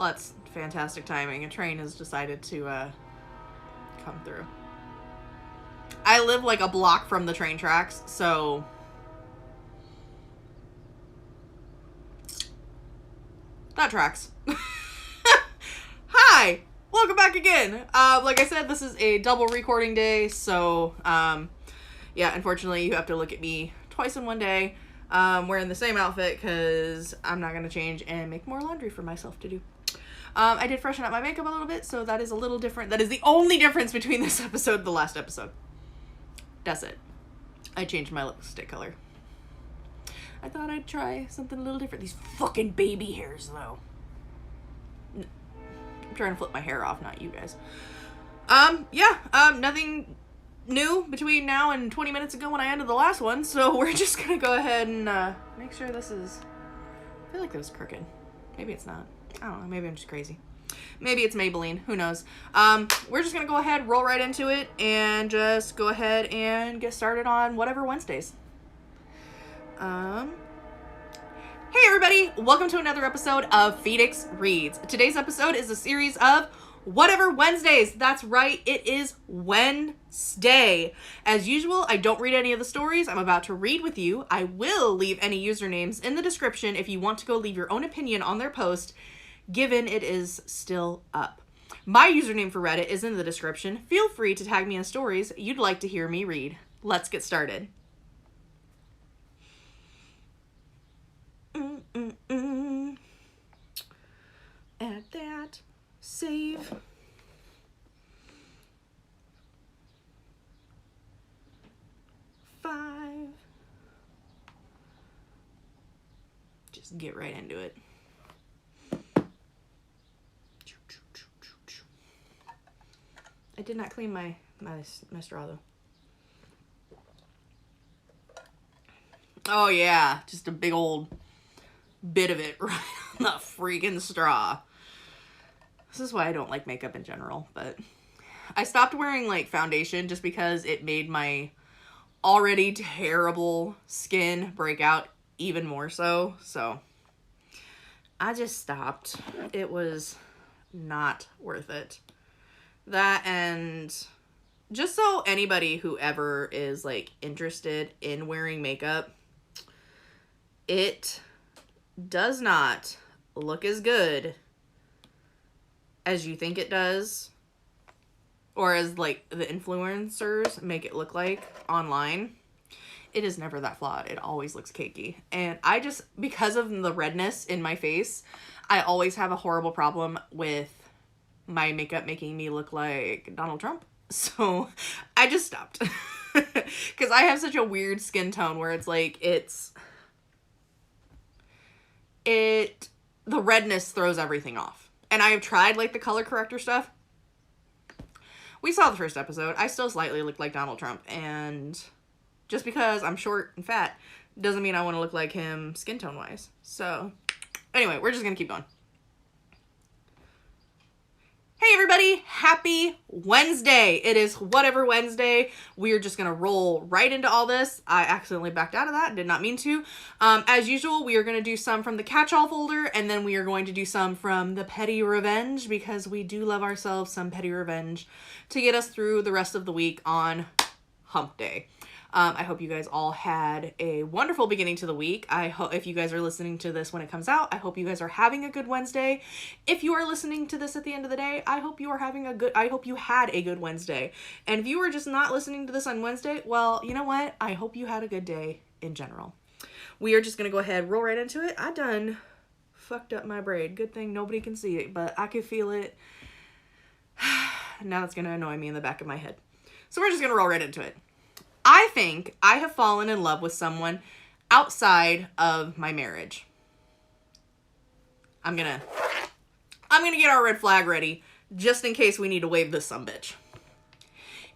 Well, that's fantastic timing. A train has decided to come through. I live like a block from the train tracks, so that tracks. Hi! Welcome back again. Like I said, this is a double recording day, so yeah, unfortunately you have to look at me twice in one day, wearing the same outfit because I'm not going to change and make more laundry for myself to do. I did freshen up my makeup a little bit, so that is a little different. That is the only difference between this episode and the last episode. That's it. I changed my lipstick color. I thought I'd try something a little different. These fucking baby hairs, though. I'm trying to flip my hair off, not you guys. Nothing new between now and 20 minutes ago when I ended the last one, so we're just gonna go ahead and make sure this is... I feel like that was crooked. Maybe it's not. I don't know, maybe I'm just crazy. Maybe it's Maybelline, who knows. We're just gonna go ahead, roll right into it, and just go ahead and get started on whatever Wednesdays. Hey everybody, welcome to another episode of Phoenix Reads. Today's episode is a series of Whatever Wednesdays. That's right, it is Wednesday. As usual, I don't read any of the stories I'm about to read with you. I will leave any usernames in the description if you want to go leave your own opinion on their post, given it is still up. My username for Reddit is in the description. Feel free to tag me in stories you'd like to hear me read. Let's get started. Add that. Save. Five. Just get right into it. I did not clean my straw though. Oh yeah, just a big old bit of it right on the freaking straw. This is why I don't like makeup in general, but I stopped wearing like foundation just because it made my already terrible skin break out even more so. So I just stopped. It was not worth it. That, and just so anybody who ever is like interested in wearing makeup, it does not look as good as you think it does, or as like the influencers make it look like online. It is never that flawed. It always looks cakey. And I just, because of the redness in my face, I always have a horrible problem with my makeup making me look like Donald Trump. So I just stopped. Because I have such a weird skin tone where it's like, the redness throws everything off. And I have tried like the color corrector stuff. We saw the first episode. I still slightly look like Donald Trump. And just because I'm short and fat doesn't mean I want to look like him skin tone wise. So anyway, we're just going to keep going. Hey everybody, happy Wednesday. It is Whatever Wednesday. We're just going to roll right into all this. I accidentally backed out of that, did not mean to. As usual, we are going to do some from the catch-all folder, and then we are going to do some from the petty revenge, because we do love ourselves some petty revenge to get us through the rest of the week on Hump Day. I hope you guys all had a wonderful beginning to the week. I hope if you guys are listening to this when it comes out, I hope you guys are having a good Wednesday. If you are listening to this at the end of the day, I hope you had a good Wednesday. And if you were just not listening to this on Wednesday, well, you know what? I hope you had a good day in general. We are just going to go ahead, roll right into it. I done fucked up my braid. Good thing nobody can see it, but I could feel it. Now it's going to annoy me in the back of my head. So we're just going to roll right into it. I think I have fallen in love with someone outside of my marriage. I'm gonna get our red flag ready just in case we need to wave this sumbitch.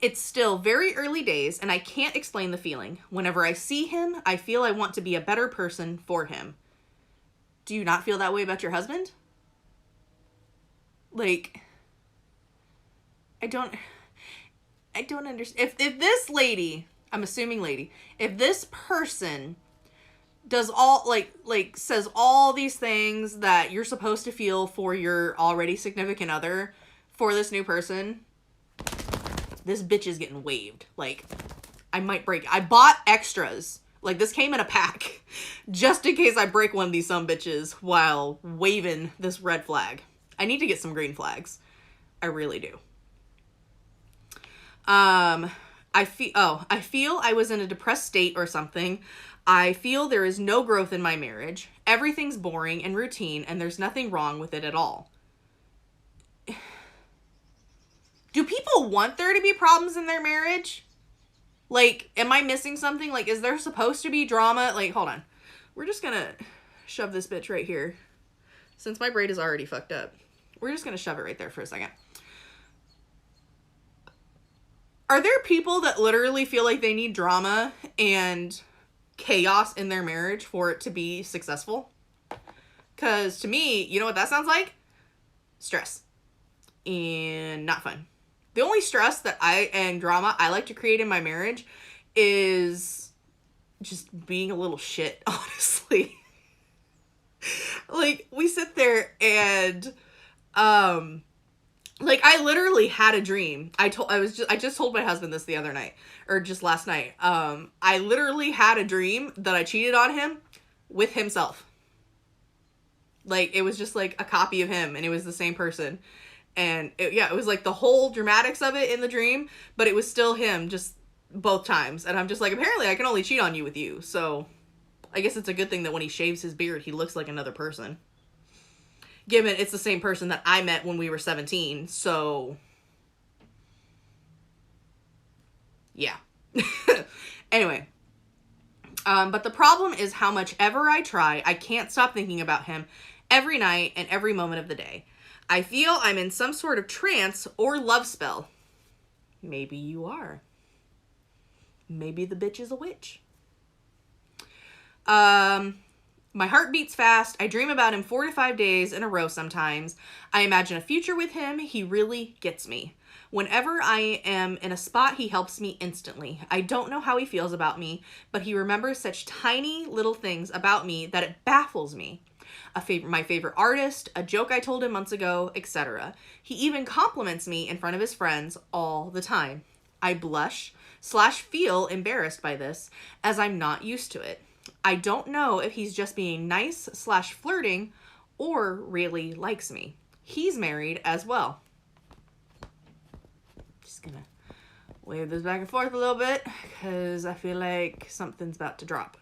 It's still very early days and I can't explain the feeling. Whenever I see him, I feel I want to be a better person for him. Do you not feel that way about your husband? Like, I don't understand. If this lady, I'm assuming lady, if this person does all, like, says all these things that you're supposed to feel for your already significant other for this new person, this bitch is getting waved. Like, I might break. I bought extras. Like, this came in a pack just in case I break one of these sumbitches while waving this red flag. I need to get some green flags. I really do. I feel I was in a depressed state or something. I feel there is no growth in my marriage. Everything's boring and routine, and there's nothing wrong with it at all. Do people want there to be problems in their marriage? Like, am I missing something? Like, is there supposed to be drama? Like, hold on. We're just gonna shove this bitch right here. Since my braid is already fucked up, we're just gonna shove it right there for a second. Are there people that literally feel like they need drama and chaos in their marriage for it to be successful? Because to me, you know what that sounds like? Stress. And not fun. The only stress and drama I like to create in my marriage is just being a little shit, honestly. Like, we sit there and, like, I literally had a dream. I just told my husband this the other night, or just last night. I literally had a dream that I cheated on him with himself. Like, it was just, like, a copy of him, and it was the same person. And, it was, like, the whole dramatics of it in the dream, but it was still him, just both times. And I'm just like, apparently I can only cheat on you with you, so I guess it's a good thing that when he shaves his beard, he looks like another person. Given it's the same person that I met when we were 17, so yeah. Anyway, but the problem is how much ever I try, I can't stop thinking about him every night and every moment of the day. I feel I'm in some sort of trance or love spell. Maybe you are. Maybe the bitch is a witch. My heart beats fast. I dream about him 4 to 5 days in a row sometimes. I imagine a future with him. He really gets me. Whenever I am in a spot, he helps me instantly. I don't know how he feels about me, but he remembers such tiny little things about me that it baffles me. My favorite artist, a joke I told him months ago, etc. He even compliments me in front of his friends all the time. I blush/feel embarrassed by this, as I'm not used to it. I don't know if he's just being nice/flirting or really likes me. He's married as well. Just gonna wave this back and forth a little bit because I feel like something's about to drop.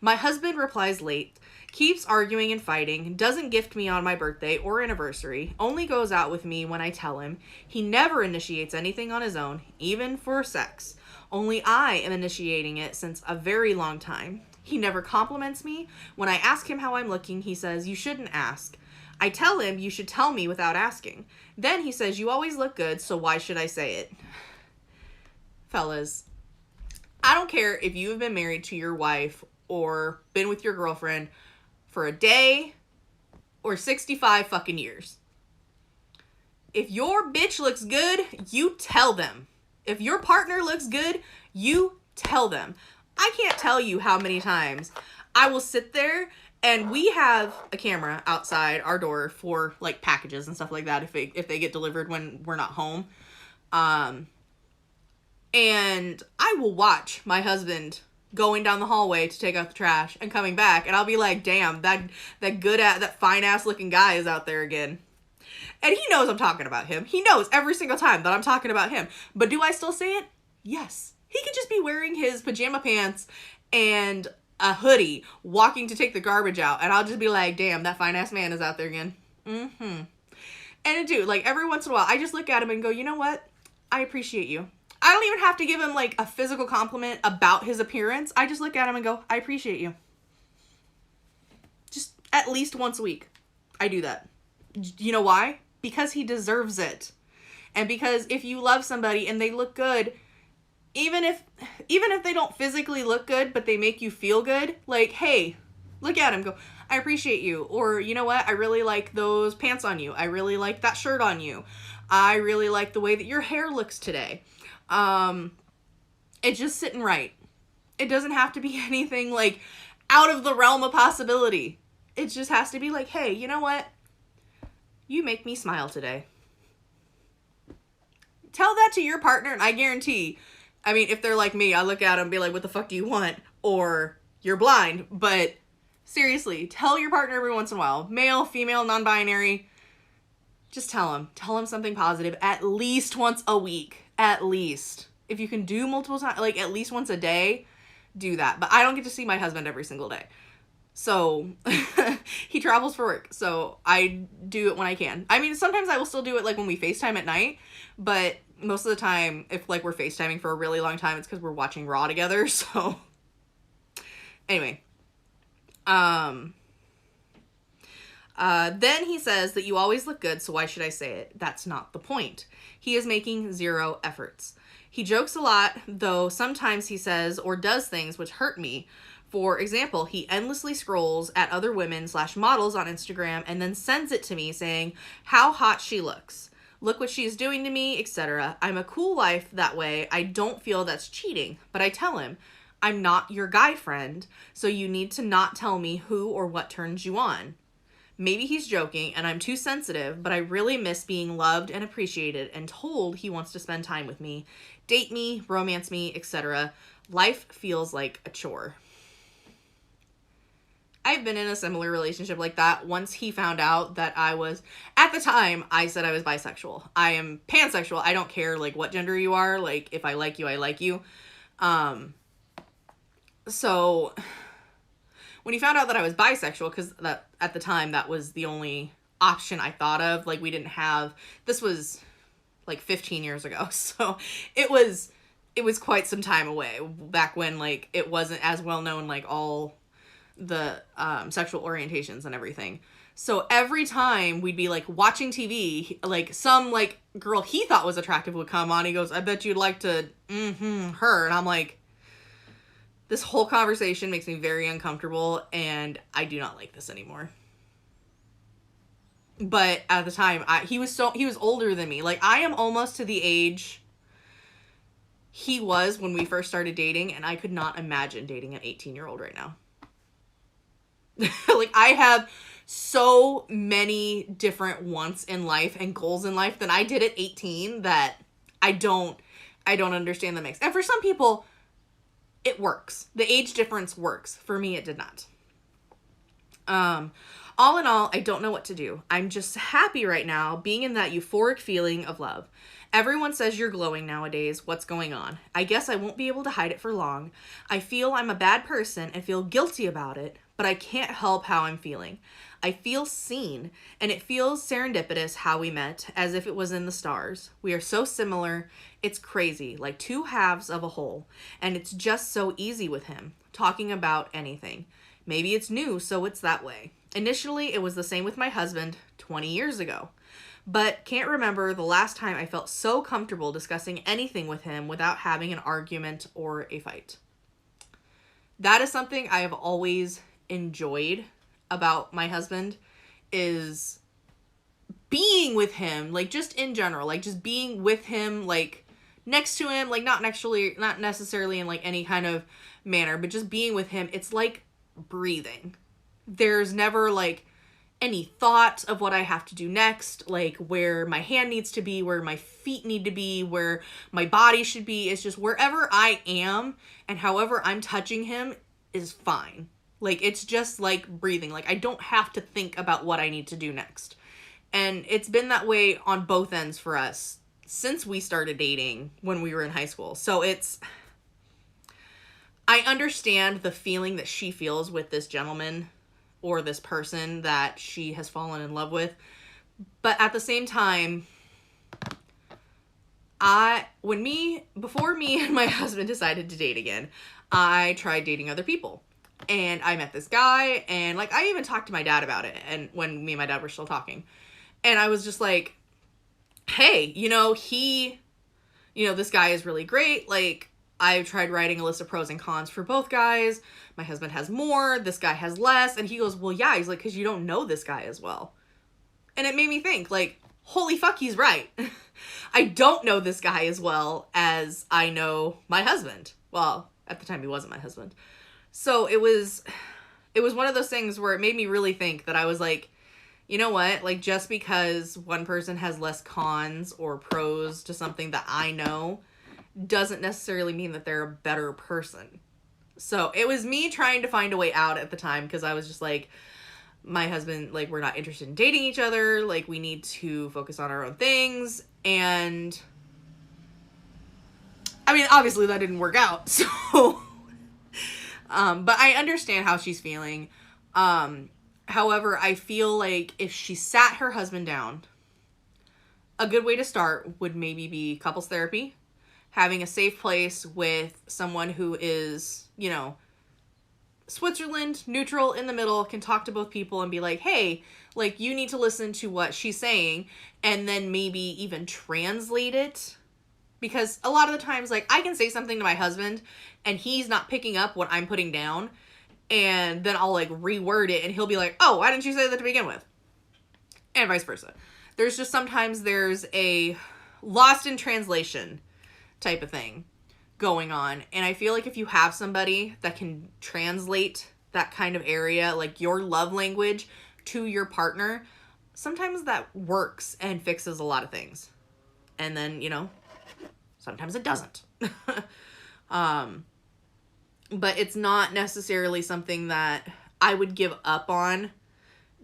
My husband replies late, keeps arguing and fighting, doesn't gift me on my birthday or anniversary, only goes out with me when I tell him. He never initiates anything on his own, even for sex. Only I am initiating it since a very long time. He never compliments me. When I ask him how I'm looking, he says, "You shouldn't ask." I tell him, "You should tell me without asking." Then he says, "You always look good, so why should I say it?" Fellas, I don't care if you have been married to your wife or been with your girlfriend for a day or 65 fucking years. If your bitch looks good, you tell them. If your partner looks good, you tell them. I can't tell you how many times I will sit there, and we have a camera outside our door for, like, packages and stuff like that if they get delivered when we're not home. And I will watch my husband going down the hallway to take out the trash and coming back, and I'll be like, damn, that fine ass looking guy is out there again. And he knows I'm talking about him. He knows every single time that I'm talking about him. But do I still say it? Yes. He could just be wearing his pajama pants and a hoodie walking to take the garbage out, and I'll just be like, damn, that fine ass man is out there again. And dude, like, every once in a while, I just look at him and go, you know what? I appreciate you. I don't even have to give him, like, a physical compliment about his appearance. I just look at him and go, I appreciate you. Just at least once a week. I do that. You know why? Because he deserves it. And because if you love somebody and they look good, even if they don't physically look good, but they make you feel good, like, hey, look at him, go, I appreciate you. Or, you know what? I really like those pants on you. I really like that shirt on you. I really like the way that your hair looks today. It's just sitting right. It doesn't have to be anything, like, out of the realm of possibility. It just has to be like, hey, you know what? You make me smile today. Tell that to your partner, and I guarantee, I mean, if they're like me, I look at them and be like, what the fuck do you want? Or you're blind. But seriously, tell your partner every once in a while, male, female, non-binary, just tell them something positive at least once a week, at least. If you can do multiple times, like at least once a day, do that. But I don't get to see my husband every single day. So he travels for work. So I do it when I can. I mean, sometimes I will still do it like when we FaceTime at night, but most of the time, if like we're FaceTiming for a really long time, it's because we're watching Raw together. So anyway, then he says that you always look good, so why should I say it? That's not the point. He is making zero efforts. He jokes a lot, though sometimes he says or does things which hurt me. For example, he endlessly scrolls at other women/models on Instagram and then sends it to me saying how hot she looks. Look what she's doing to me, etc. I'm a cool wife that way. I don't feel that's cheating, but I tell him, I'm not your guy friend, so you need to not tell me who or what turns you on. Maybe he's joking and I'm too sensitive, but I really miss being loved and appreciated and told he wants to spend time with me, date me, romance me, etc. Life feels like a chore. I've been in a similar relationship like that once he found out that I was, at the time, I said I was bisexual. I am pansexual. I don't care, like, what gender you are. Like, if I like you, I like you. So when he found out that I was bisexual, because that at the time, that was the only option I thought of. Like, we didn't have, this was, like, 15 years ago. So it was quite some time away. Back when, like, it wasn't as well known, like, all the sexual orientations and everything. So every time we'd be like watching TV, like some like girl he thought was attractive would come on. He goes, I bet you'd like to her. And I'm like, this whole conversation makes me very uncomfortable and I do not like this anymore. But at the time, he was older than me. Like, I am almost to the age he was when we first started dating, and I could not imagine dating an 18-year-old right now. Like, I have so many different wants in life and goals in life than I did at 18 that I don't understand the mix. And for some people, it works. The age difference works. For me, it did not. All in all, I don't know what to do. I'm just happy right now being in that euphoric feeling of love. Everyone says you're glowing nowadays. What's going on? I guess I won't be able to hide it for long. I feel I'm a bad person and feel guilty about it, but I can't help how I'm feeling. I feel seen, and it feels serendipitous how we met, as if it was in the stars. We are so similar. It's crazy, like two halves of a whole, and it's just so easy with him, talking about anything. Maybe it's new, so it's that way. Initially, it was the same with my husband 20 years ago, but can't remember the last time I felt so comfortable discussing anything with him without having an argument or a fight. That is something I have always enjoyed about my husband, is being with him, like, just in general, like, just being with him, like, next to him, like, not necessarily in, like, any kind of manner, but just being with him. It's like breathing. There's never, like, any thought of what I have to do next, like, where my hand needs to be, where my feet need to be, where my body should be. It's just wherever I am and however I'm touching him is fine. Like, it's just like breathing. Like, I don't have to think about what I need to do next. And it's been that way on both ends for us since we started dating when we were in high school. So I understand the feeling that she feels with this gentleman or this person that she has fallen in love with. But at the same time, before me and my husband decided to date again, I tried dating other people. And I met this guy, and, like, I even talked to my dad about it, and when me and my dad were still talking. And I was just like, hey, this guy is really great. Like, I tried writing a list of pros and cons for both guys. My husband has more, this guy has less. And he goes, well, yeah. He's like, because you don't know this guy as well. And it made me think, like, holy fuck, he's right. I don't know this guy as well as I know my husband. Well, at the time he wasn't my husband. So it was it was one of those things where it made me really think that I was like, you know what? Like, just because one person has less cons or pros to something that I know doesn't necessarily mean that they're a better person. So it was me trying to find a way out at the time, because I was just like, my husband, like, we're not interested in dating each other. Like, we need to focus on our own things. And I mean, obviously that didn't work out. So, but I understand how she's feeling. However, I feel like if she sat her husband down, a good way to start would maybe be couples therapy, having a safe place with someone who is, you know, Switzerland, neutral, in the middle, can talk to both people and be like, hey, like, you need to listen to what she's saying, and then maybe even translate it. Because a lot of the times, like, I can say something to my husband and he's not picking up what I'm putting down, and then I'll, like, reword it and he'll be like, oh, why didn't you say that to begin with? And vice versa. There's just sometimes there's a lost in translation type of thing going on. And I feel like if you have somebody that can translate that kind of area, like your love language, to your partner, sometimes that works and fixes a lot of things. And then, you know, sometimes it doesn't. But it's not necessarily something that I would give up on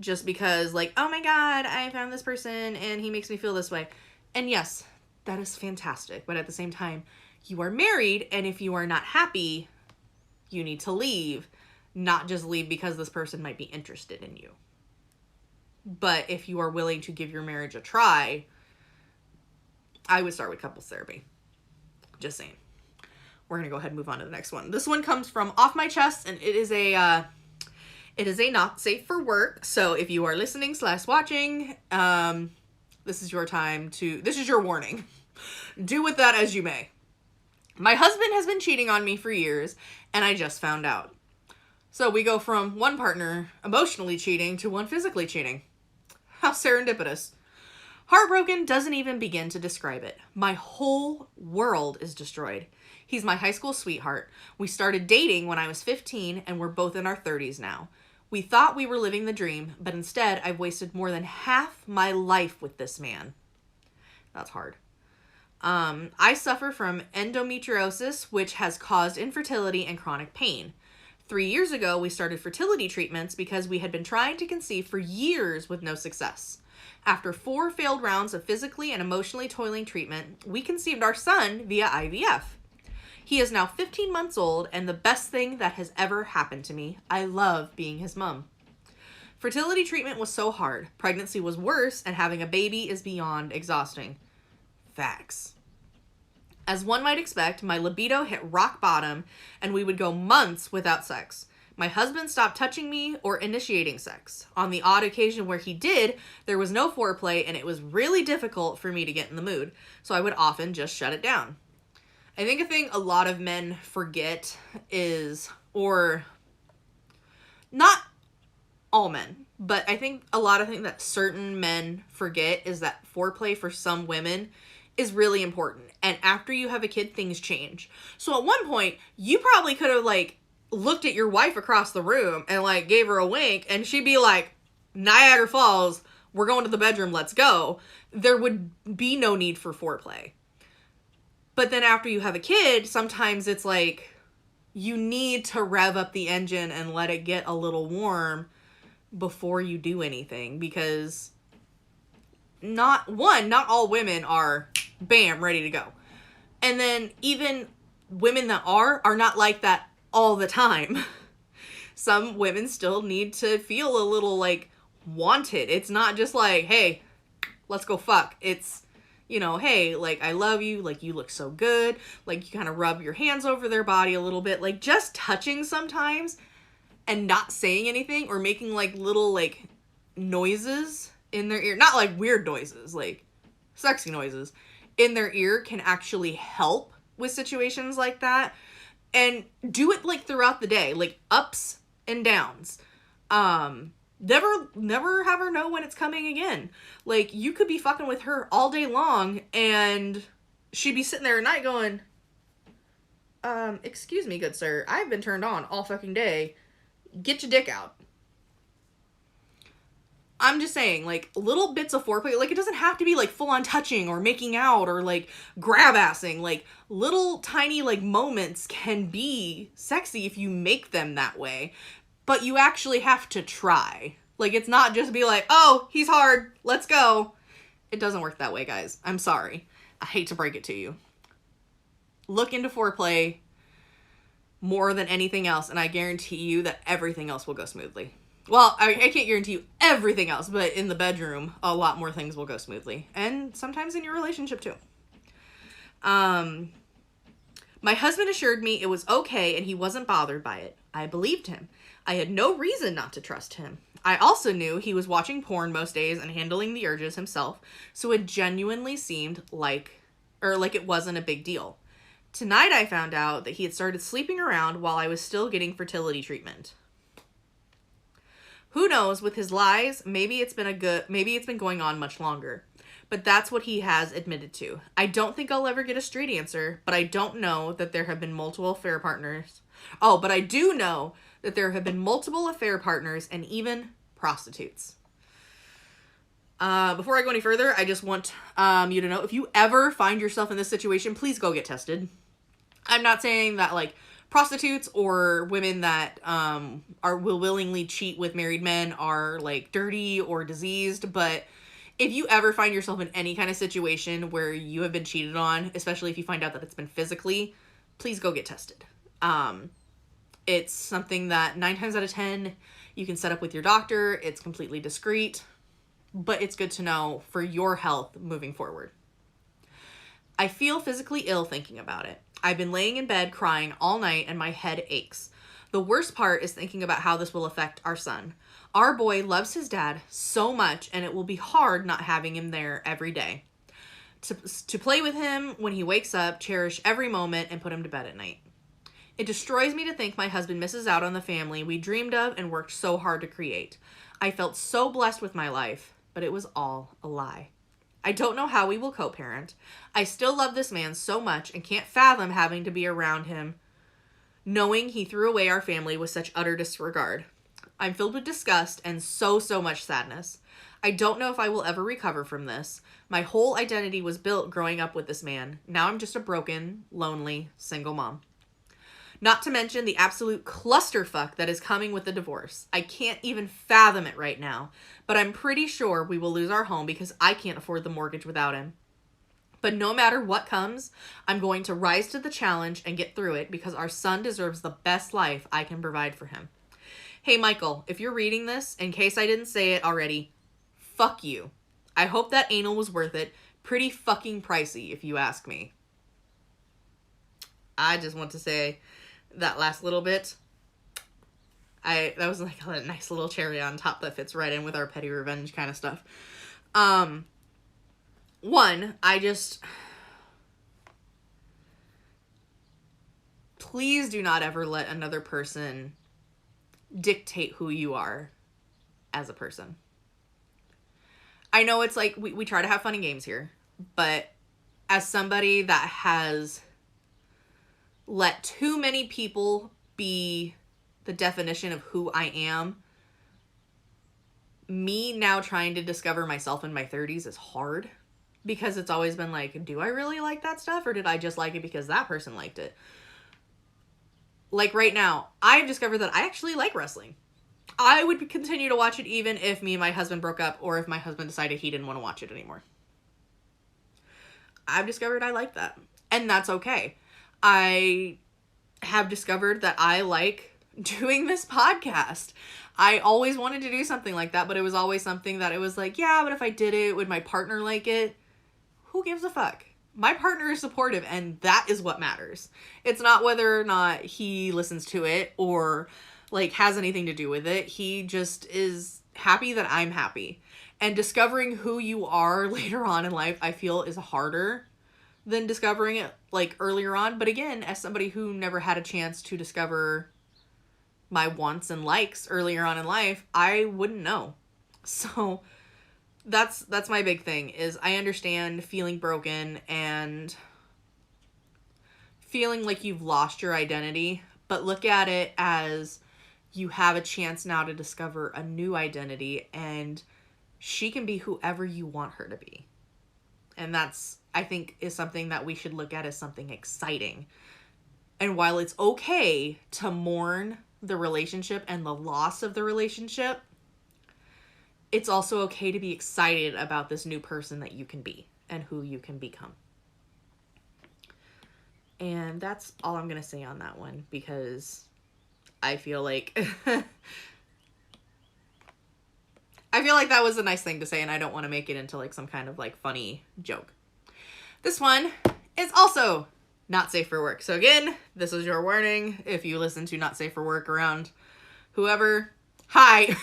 just because, like, oh my God, I found this person and he makes me feel this way. And yes, that is fantastic. But at the same time, you are married, and if you are not happy, you need to leave. Not just leave because this person might be interested in you. But if you are willing to give your marriage a try, I would start with couples therapy. Just saying. We're going to go ahead and move on to the next one. This one comes from Off My Chest, and it is a not safe for work. So if you are listening / watching, this is your time to, this is your warning. Do with that as you may. My husband has been cheating on me for years, and I just found out. So we go from one partner emotionally cheating to one physically cheating. How serendipitous. Heartbroken doesn't even begin to describe it. My whole world is destroyed. He's my high school sweetheart. We started dating when I was 15, and we're both in our 30s now. We thought we were living the dream, but instead I've wasted more than half my life with this man. That's hard. I suffer from endometriosis, which has caused infertility and chronic pain. 3 years ago, we started fertility treatments because we had been trying to conceive for years with no success. After 4 failed rounds of physically and emotionally toiling treatment, we conceived our son via IVF. He is now 15 months old, and the best thing that has ever happened to me. I love being his mom. Fertility treatment was so hard. Pregnancy was worse, and having a baby is beyond exhausting. Facts. As one might expect, my libido hit rock bottom, and we would go months without sex. My husband stopped touching me or initiating sex. On the odd occasion where he did, there was no foreplay, and it was really difficult for me to get in the mood, so I would often just shut it down. I think a thing a lot of men forget is, or not all men, but I think a lot of things that certain men forget is that foreplay for some women is really important. And after you have a kid, things change. So at one point, you probably could have, like, looked at your wife across the room and, like, gave her a wink, and she'd be like, Niagara Falls, we're going to the bedroom, let's go. There would be no need for foreplay. But then after you have a kid, sometimes it's like you need to rev up the engine and let it get a little warm before you do anything, because not all women are bam, ready to go. And then even women that are not like that all the time. Some women still need to feel a little, like, wanted. It's not just like, hey, let's go fuck. It's, you know, hey, like, I love you, like, you look so good, like, you kind of rub your hands over their body a little bit, like, just touching sometimes and not saying anything or making, like, little, like, noises in their ear, not, like, weird noises, like, sexy noises in their ear can actually help with situations like that. And do it, like, throughout the day, like, ups and downs. Never have her know when it's coming again. Like, you could be fucking with her all day long, and she'd be sitting there at night going, excuse me, good sir, I've been turned on all fucking day. get your dick out. I'm just saying, like, little bits of foreplay, like, it doesn't have to be, like, full-on touching or making out or, like, grab-assing. Like, little tiny, like, moments can be sexy if you make them that way. But you actually have to try. Like, it's not just be like, oh, he's hard, let's go. It doesn't work that way, guys. I'm sorry. I hate to break it to you. Look into foreplay more than anything else, and I guarantee you that everything else will go smoothly. Well, I can't guarantee you everything else, but in the bedroom, a lot more things will go smoothly. And sometimes in your relationship, too. My husband assured me it was okay and he wasn't bothered by it. I believed him. I had no reason not to trust him. I also knew he was watching porn most days and handling the urges himself, so it genuinely seemed like it wasn't a big deal. Tonight I found out that he had started sleeping around while I was still getting fertility treatment. Who knows, with his lies, maybe it's been going on much longer. But that's what he has admitted to. I don't think I'll ever get a straight answer, but I don't know that there have been multiple affair partners. Oh, but I do know that there have been multiple affair partners and even prostitutes. Before I go any further, I just want you to know, if you ever find yourself in this situation, please go get tested. I'm not saying that, like, prostitutes or women that will willingly cheat with married men are, like, dirty or diseased, but if you ever find yourself in any kind of situation where you have been cheated on, especially if you find out that it's been physically, please go get tested. It's something that 9 times out of 10 you can set up with your doctor. It's completely discreet, but it's good to know for your health moving forward. I feel physically ill thinking about it. I've been laying in bed crying all night and my head aches. The worst part is thinking about how this will affect our son. Our boy loves his dad so much, and it will be hard not having him there every day. To play with him when he wakes up, cherish every moment, and put him to bed at night. It destroys me to think my husband misses out on the family we dreamed of and worked so hard to create. I felt so blessed with my life, but it was all a lie. I don't know how we will co-parent. I still love this man so much and can't fathom having to be around him, knowing he threw away our family with such utter disregard. I'm filled with disgust and so much sadness. I don't know if I will ever recover from this. My whole identity was built growing up with this man. Now I'm just a broken, lonely, single mom. Not to mention the absolute clusterfuck that is coming with the divorce. I can't even fathom it right now, but I'm pretty sure we will lose our home because I can't afford the mortgage without him. But no matter what comes, I'm going to rise to the challenge and get through it because our son deserves the best life I can provide for him. Hey, Michael, if you're reading this, in case I didn't say it already, fuck you. I hope that anal was worth it. Pretty fucking pricey, if you ask me. I just want to say that last little bit, that was like a nice little cherry on top that fits right in with our petty revenge kind of stuff. Please do not ever let another person dictate who you are as a person. I know it's like, we try to have fun and games here, but as somebody that has let too many people be the definition of who I am, me now trying to discover myself in my 30s is hard, because it's always been like, do I really like that stuff, or did I just like it because that person liked it? Like right now, I've discovered that I actually like wrestling. I would continue to watch it even if me and my husband broke up, or if my husband decided he didn't want to watch it anymore. I've discovered I like that, and that's okay. I have discovered that I like doing this podcast. I always wanted to do something like that, but it was always something that it was like, yeah, but if I did it, would my partner like it? Who gives a fuck? My partner is supportive, and that is what matters. It's not whether or not he listens to it or like has anything to do with it. He just is happy that I'm happy. And discovering who you are later on in life, I feel, is harder than discovering it like earlier on. But again, as somebody who never had a chance to discover my wants and likes earlier on in life, I wouldn't know. So that's my big thing, is I understand feeling broken and feeling like you've lost your identity, but look at it as you have a chance now to discover a new identity, and she can be whoever you want her to be. And that's, I think, is something that we should look at as something exciting. And while it's okay to mourn the relationship and the loss of the relationship, it's also okay to be excited about this new person that you can be and who you can become. And that's all I'm going to say on that one, because I feel like that was a nice thing to say, and I don't want to make it into like some kind of like funny joke. This one is also not safe for work. So again, this is your warning if you listen to not safe for work around whoever. Hi.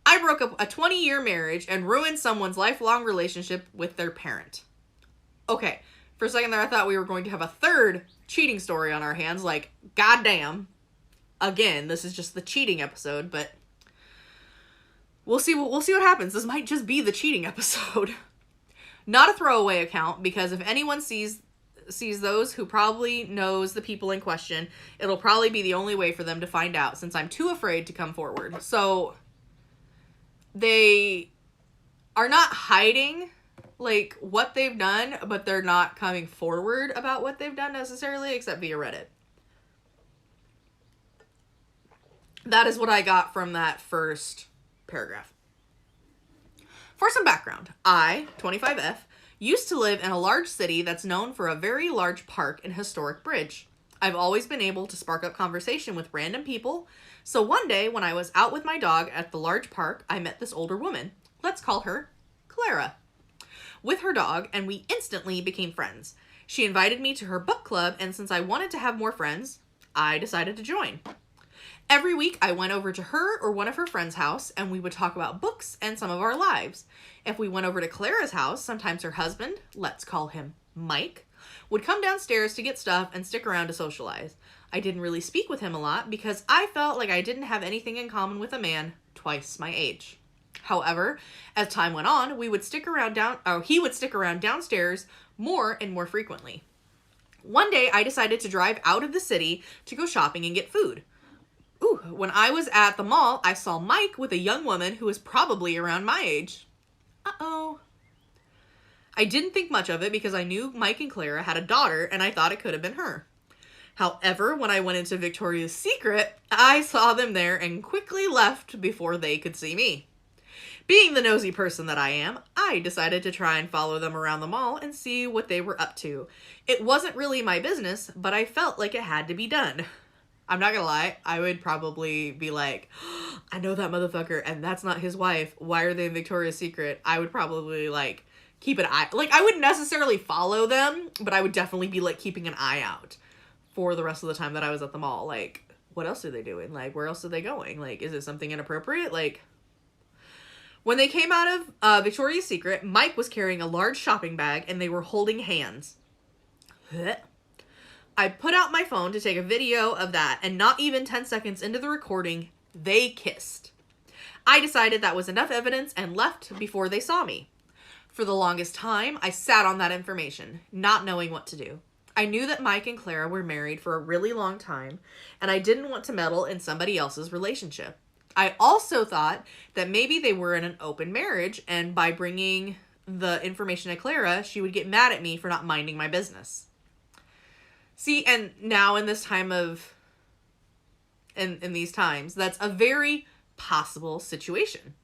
I broke up a 20-year marriage and ruined someone's lifelong relationship with their parent. Okay, for a second there I thought we were going to have a third cheating story on our hands, like, goddamn. Again, this is just the cheating episode, but we'll see what happens. This might just be the cheating episode. Not a throwaway account, because if anyone sees those who probably knows the people in question, it'll probably be the only way for them to find out, since I'm too afraid to come forward. So they are not hiding like what they've done, but they're not coming forward about what they've done necessarily, except via Reddit. That is what I got from that first paragraph. For some background, I, 25F, used to live in a large city that's known for a very large park and historic bridge. I've always been able to spark up conversation with random people, so one day when I was out with my dog at the large park, I met this older woman. Let's call her Clara. With her dog, and we instantly became friends. She invited me to her book club, and since I wanted to have more friends, I decided to join. Every week, I went over to her or one of her friends' house, and we would talk about books and some of our lives. If we went over to Clara's house, sometimes her husband, let's call him Mike, would come downstairs to get stuff and stick around to socialize. I didn't really speak with him a lot because I felt like I didn't have anything in common with a man twice my age. However, as time went on, he would stick around downstairs more and more frequently. One day, I decided to drive out of the city to go shopping and get food. When I was at the mall, I saw Mike with a young woman who was probably around my age. Uh-oh. I didn't think much of it because I knew Mike and Clara had a daughter, and I thought it could have been her. However, when I went into Victoria's Secret, I saw them there and quickly left before they could see me. Being the nosy person that I am, I decided to try and follow them around the mall and see what they were up to. It wasn't really my business, but I felt like it had to be done. I'm not gonna lie, I would probably be like, oh, I know that motherfucker and that's not his wife. Why are they in Victoria's Secret? I would probably like keep an eye, like I wouldn't necessarily follow them, but I would definitely be like keeping an eye out for the rest of the time that I was at the mall. Like, what else are they doing? Like, where else are they going? Like, is it something inappropriate? Like, when they came out of Victoria's Secret, Mike was carrying a large shopping bag and they were holding hands. I put out my phone to take a video of that, and not even 10 seconds into the recording, they kissed. I decided that was enough evidence and left before they saw me. For the longest time, I sat on that information, not knowing what to do. I knew that Mike and Clara were married for a really long time, and I didn't want to meddle in somebody else's relationship. I also thought that maybe they were in an open marriage, and by bringing the information to Clara, she would get mad at me for not minding my business. See, and now in this time of, in these times, that's a very possible situation.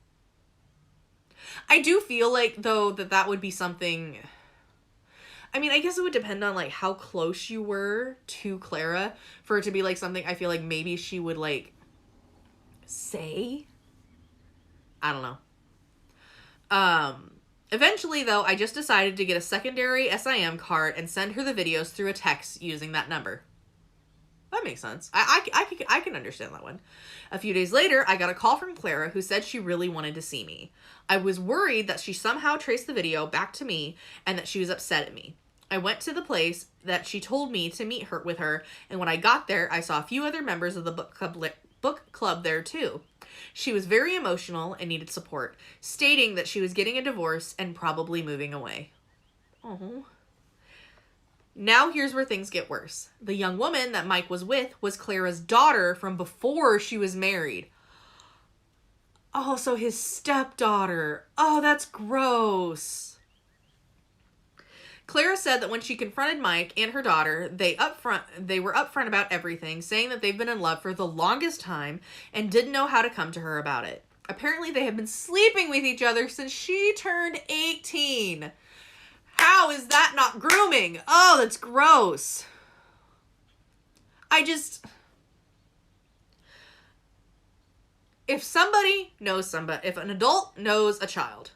I do feel like, though, that would be something, I mean, I guess it would depend on, like, how close you were to Clara for it to be, like, something I feel like maybe she would, like, say. I don't know. Eventually, though, I just decided to get a secondary SIM card and send her the videos through a text using that number. That makes sense. I can understand that one. A few days later, I got a call from Clara who said she really wanted to see me. I was worried that she somehow traced the video back to me and that she was upset at me. I went to the place that she told me to meet her with her, and when I got there, I saw a few other members of the book club there too. She was very emotional and needed support, stating that she was getting a divorce and probably moving away. Oh. Now here's where things get worse. The young woman that Mike was with was Clara's daughter from before she was married. Oh, so his stepdaughter. Oh, that's gross. Clara said that when she confronted Mike and her daughter, they were upfront about everything, saying that they've been in love for the longest time and didn't know how to come to her about it. Apparently, they have been sleeping with each other since she turned 18. How is that not grooming? Oh, that's gross. If somebody knows somebody, if an adult knows a child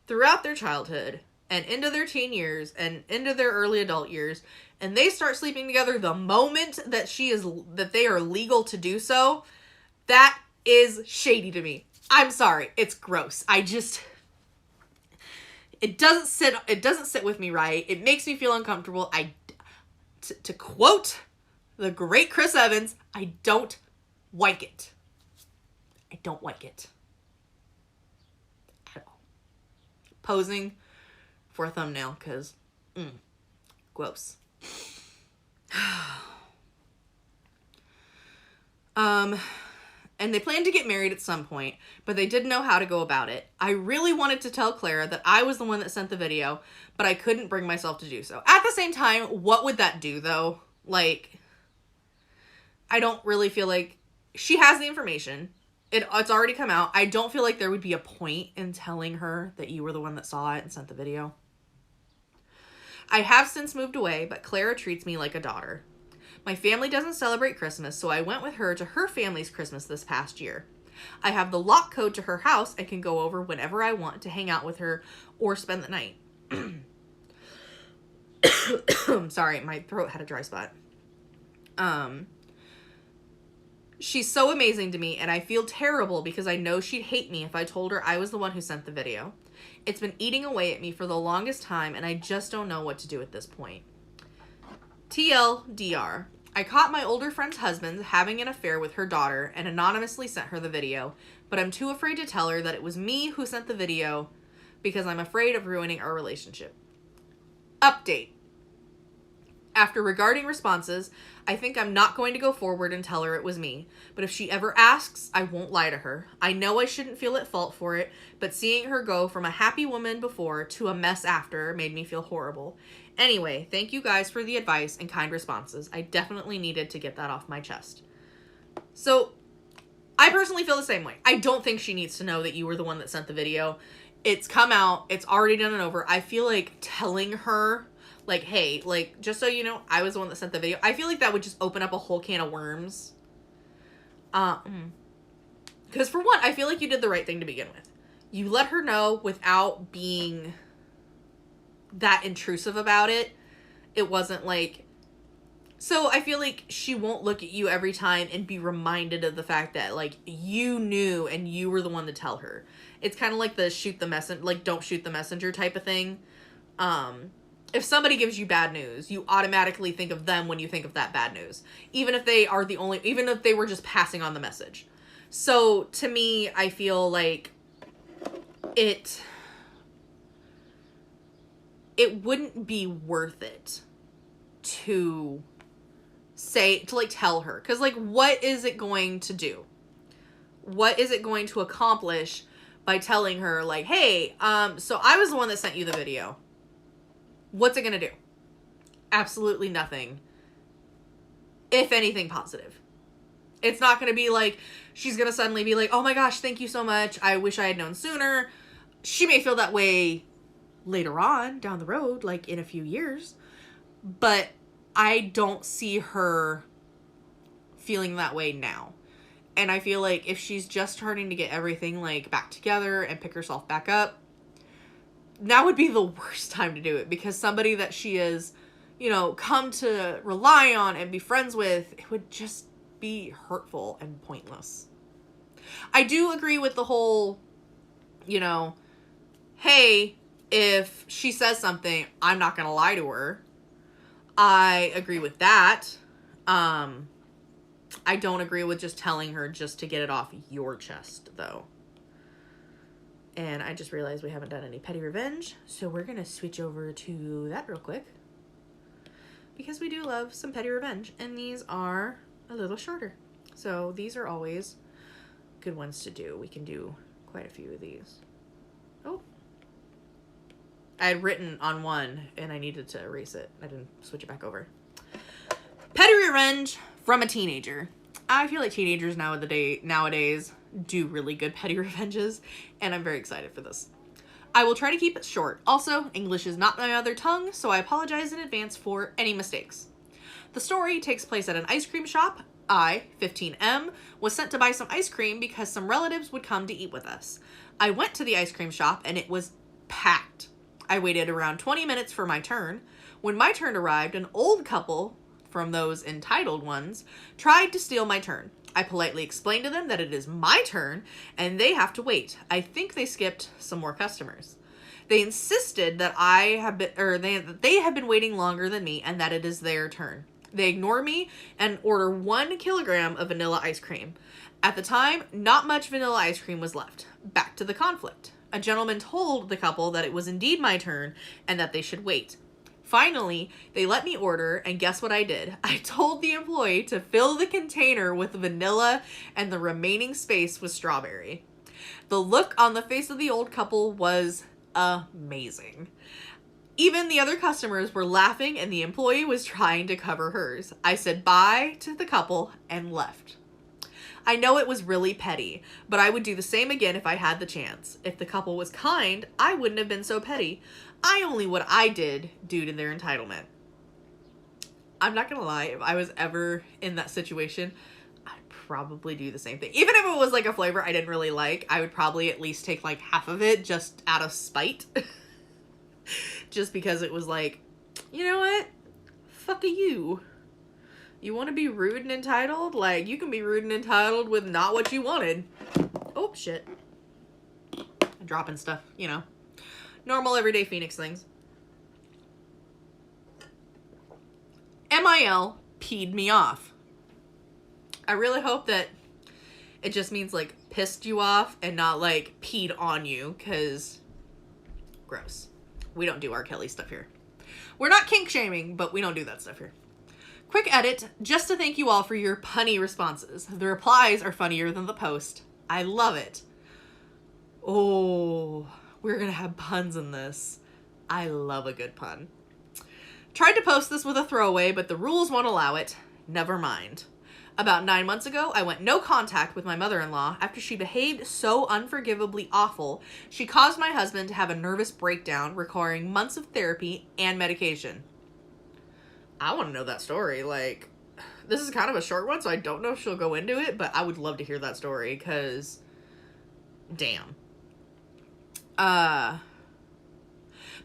throughout their childhood and into their teen years and into their early adult years, and they start sleeping together the moment that they are legal to do so, that is shady to me. I'm sorry. It's gross. It doesn't sit with me right. It makes me feel uncomfortable. To quote the great Chris Evans, I don't like it. I don't like it. At all. Posing for a thumbnail, because, gross. And they planned to get married at some point, but they didn't know how to go about it. I really wanted to tell Clara that I was the one that sent the video, but I couldn't bring myself to do so. At the same time, what would that do, though? Like, I don't really feel like she has the information. It's already come out. I don't feel like there would be a point in telling her that you were the one that saw it and sent the video. I have since moved away, but Clara treats me like a daughter. My family doesn't celebrate Christmas, so I went with her to her family's Christmas this past year. I have the lock code to her house and can go over whenever I want to hang out with her or spend the night. Sorry, my throat had a dry spot. She's so amazing to me, and I feel terrible because I know she'd hate me if I told her I was the one who sent the video. It's been eating away at me for the longest time, and I just don't know what to do at this point. TLDR. I caught my older friend's husband having an affair with her daughter and anonymously sent her the video, but I'm too afraid to tell her that it was me who sent the video because I'm afraid of ruining our relationship. Update. After regarding responses, I think I'm not going to go forward and tell her it was me, but if she ever asks, I won't lie to her. I know I shouldn't feel at fault for it, but seeing her go from a happy woman before to a mess after made me feel horrible. Anyway, thank you guys for the advice and kind responses. I definitely needed to get that off my chest. So, I personally feel the same way. I don't think she needs to know that you were the one that sent the video. It's come out. It's already done and over. I feel like telling her, like, hey, like, just so you know, I was the one that sent the video. I feel like that would just open up a whole can of worms. Because for one, I feel like you did the right thing to begin with. You let her know without being that intrusive about it. It wasn't like, so I feel like she won't look at you every time and be reminded of the fact that, like, you knew and you were the one to tell her. It's kind of like the don't shoot the messenger type of thing. If somebody gives you bad news, you automatically think of them when you think of that bad news. Even if they were just passing on the message. So to me, I feel like it wouldn't be worth it to tell her. Because, like, what is it going to do? What is it going to accomplish by telling her, like, hey, so I was the one that sent you the video. What's it going to do? Absolutely nothing. If anything positive. It's not going to be like, she's going to suddenly be like, oh my gosh, thank you so much. I wish I had known sooner. She may feel that way later on down the road, like in a few years. But I don't see her feeling that way now. And I feel like if she's just starting to get everything, like, back together and pick herself back up, now would be the worst time to do it, because somebody that she is, come to rely on and be friends with, it would just be hurtful and pointless. I do agree with the whole, hey, if she says something, I'm not going to lie to her. I agree with that. I don't agree with just telling her just to get it off your chest, though. And I just realized we haven't done any petty revenge, so we're going to switch over to that real quick. because we do love some petty revenge, and these are a little shorter. So these are always good ones to do. We can do quite a few of these. Oh. I had written on one, and I needed to erase it. I didn't switch it back over. Petty revenge from a teenager. I feel like teenagers nowadays do really good petty revenges, and I'm very excited for this. I will try to keep it short. Also, English is not my mother tongue, so I apologize in advance for any mistakes. The story takes place at an ice cream shop. I, 15M, was sent to buy some ice cream because some relatives would come to eat with us. I went to the ice cream shop, and it was packed. I waited around 20 minutes for my turn. When my turn arrived, an old couple, from those entitled ones, tried to steal my turn. I politely explained to them that it is my turn and they have to wait. I think they skipped some more customers. They insisted that they have been waiting longer than me and that it is their turn. They ignore me and order 1 kilogram of vanilla ice cream. At the time, not much vanilla ice cream was left. Back to the conflict. A gentleman told the couple that it was indeed my turn and that they should wait. Finally, they let me order, and guess what I did? I told the employee to fill the container with vanilla and the remaining space with strawberry. The look on the face of the old couple was amazing. Even the other customers were laughing, and the employee was trying to cover hers. I said bye to the couple and left. I know it was really petty, but I would do the same again if I had the chance. If the couple was kind, I wouldn't have been so petty. I only what I did due to their entitlement. I'm not gonna lie, if I was ever in that situation, I'd probably do the same thing. Even if it was like a flavor I didn't really like, I would probably at least take like half of it just out of spite. Just because it was like, you know what? Fuck you. You want to be rude and entitled? Like, you can be rude and entitled with not what you wanted. Oh, shit. I'm dropping stuff, you know. Normal, everyday Phoenix things. MIL peed me off. I really hope that it just means, like, pissed you off and not, like, peed on you, because gross. We don't do R. Kelly stuff here. We're not kink shaming, but we don't do that stuff here. Quick edit, just to thank you all for your punny responses. The replies are funnier than the post. I love it. Oh, we're gonna have puns in this. I love a good pun. Tried to post this with a throwaway, but the rules won't allow it. Never mind. About 9 months ago, I went no contact with my mother-in-law after she behaved so unforgivably awful. She caused my husband to have a nervous breakdown requiring months of therapy and medication. I want to know that story. Like, this is kind of a short one, so I don't know if she'll go into it, but I would love to hear that story, because damn. My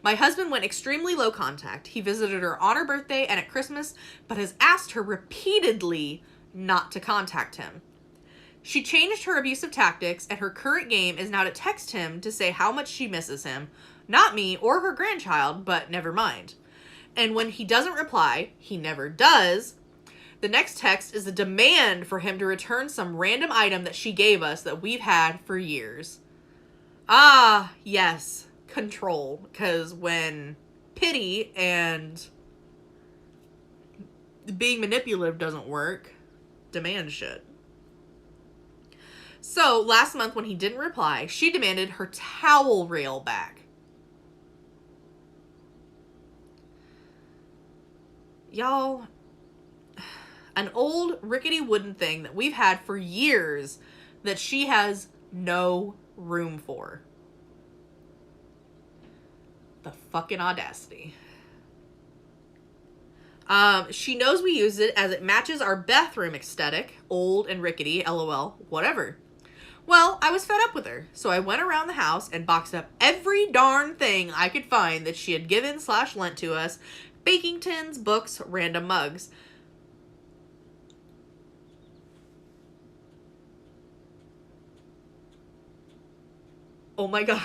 husband went extremely low contact. He visited her on her birthday and at Christmas, but has asked her repeatedly not to contact him. She changed her abusive tactics, and her current game is now to text him to say how much she misses him. Not me or her grandchild, but never mind. And when he doesn't reply, he never does, the next text is a demand for him to return some random item that she gave us that we've had for years. Ah, yes, control. Because when pity and being manipulative doesn't work, demand should. So, last month when he didn't reply, she demanded her towel rail back. Y'all, an old rickety wooden thing that we've had for years that she has no room for. The fucking audacity. She knows we use it as it matches our bathroom aesthetic. Old and rickety, lol, whatever. Well, I was fed up with her, so I went around the house and boxed up every darn thing I could find that she had given/lent to us. Baking tins, books, random mugs. Oh my god.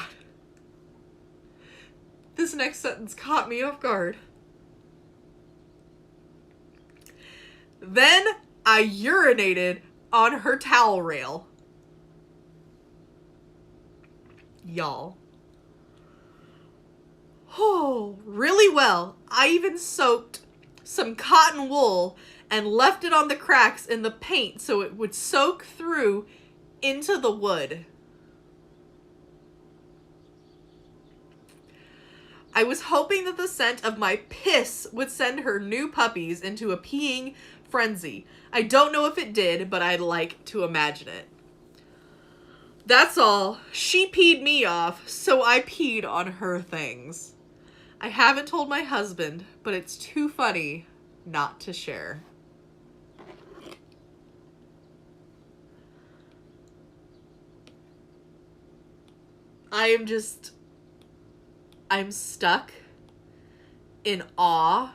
This next sentence caught me off guard. Then I urinated on her towel rail. Y'all. Oh, really well. I even soaked some cotton wool and left it on the cracks in the paint so it would soak through into the wood. I was hoping that the scent of my piss would send her new puppies into a peeing frenzy. I don't know if it did, but I'd like to imagine it. That's all. She peed me off, so I peed on her things. I haven't told my husband, but it's too funny not to share. I'm stuck in awe.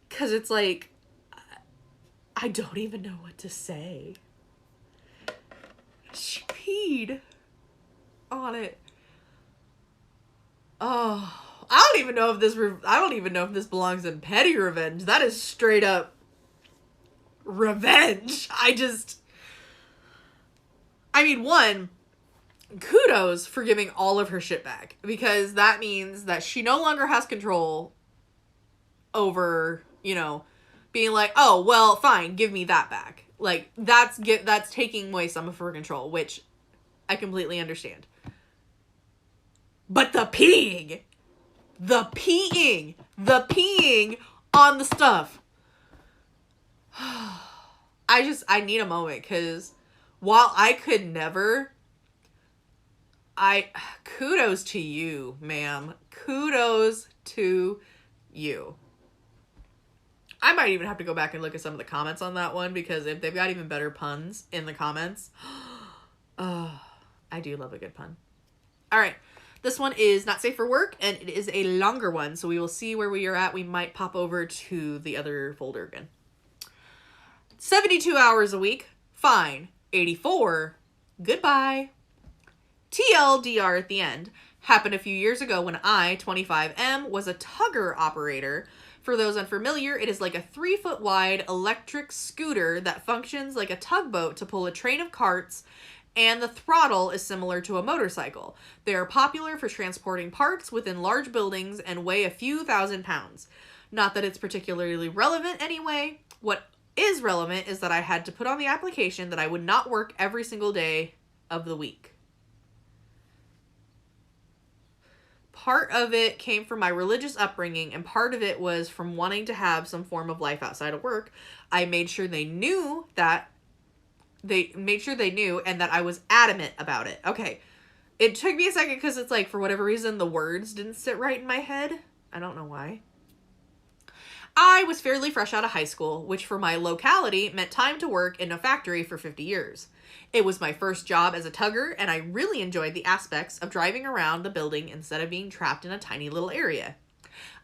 Because it's like, I don't even know what to say. She peed on it. Oh, I don't even know if this belongs in petty revenge. That is straight up revenge. One, kudos for giving all of her shit back, because that means that she no longer has control over, being like, oh, well, fine, give me that back. Like, that's taking away some of her control, which I completely understand. But the peeing on the stuff. I need a moment, because while I could never, kudos to you, ma'am. Kudos to you. I might even have to go back and look at some of the comments on that one, because if they've got even better puns in the comments, I do love a good pun. All right. This one is not safe for work, and it is a longer one, so we will see where we are at. We might pop over to the other folder again. 72 hours a week. Fine. 84. Goodbye. TLDR at the end. Happened a few years ago when I, 25M, was a tugger operator. For those unfamiliar, it is like a 3-foot wide electric scooter that functions like a tugboat to pull a train of carts, and the throttle is similar to a motorcycle. They are popular for transporting parts within large buildings and weigh a few thousand pounds. Not that it's particularly relevant anyway. What is relevant is that I had to put on the application that I would not work every single day of the week. Part of it came from my religious upbringing, and part of it was from wanting to have some form of life outside of work. I made sure they knew and that I was adamant about it. Okay. It took me a second because it's like, for whatever reason, the words didn't sit right in my head. I don't know why. I was fairly fresh out of high school, which for my locality meant time to work in a factory for 50 years. It was my first job as a tugger, and I really enjoyed the aspects of driving around the building instead of being trapped in a tiny little area.